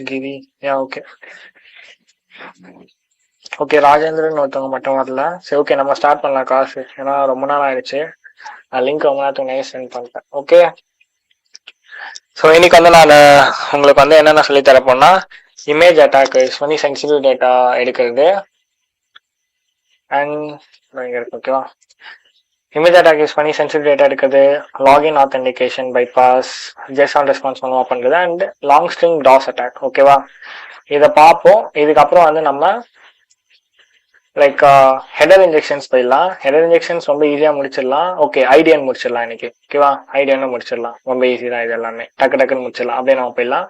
கிரி, okay okay. Rajendran ஒருத்தவங்க மட்டும் வரல. சரி ஓகே, நம்ம ஸ்டார்ட் பண்ணலாம் காசு. ஏன்னா ரொம்ப நாள் ஆயிடுச்சு. நான் லிங்க் ரொம்ப நேரத்துக்கு சென்ட் பண்ணிட்டேன். ஓகே. ஸோ இன்னைக்கு வந்து நான் உங்களுக்கு வந்து என்னென்ன சொல்லி தரப்போனா, இமேஜ் அட்டாக் யூஸ் பண்ணி சென்சிட்டிவ் டேட்டா எடுக்கிறது. அண்ட் இங்கே இருக்கு ஓகேவா. இமேஜ் அட்டாக் யூஸ் பண்ணி சென்சிட்டிவ் டேட்டா எடுக்கிறது, login authentication bypass, Jason response பண்ணுவா பண்ணுறது, and long string toss attack. ஓகேவா, இதை பார்ப்போம். இதுக்கப்புறம் வந்து நம்ம லைக் ஹெடர் இன்ஜெக்ஷன்ஸ் போயிடலாம். ஹெடர் இன்ஜெக்ஷன்ஸ் ரொம்ப ஈஸியாக முடிச்சிடலாம். ஓகே, ஐடியன் முடிச்சிடலாம் இன்னைக்கு. ஓகேவா, ஐடியான்னு முடிச்சிடலாம். ரொம்ப ஈஸி தான், இது எல்லாமே டக்கு டக்குன்னு முடிச்சிடலாம். அப்படியே நம்ம போயிடலாம்.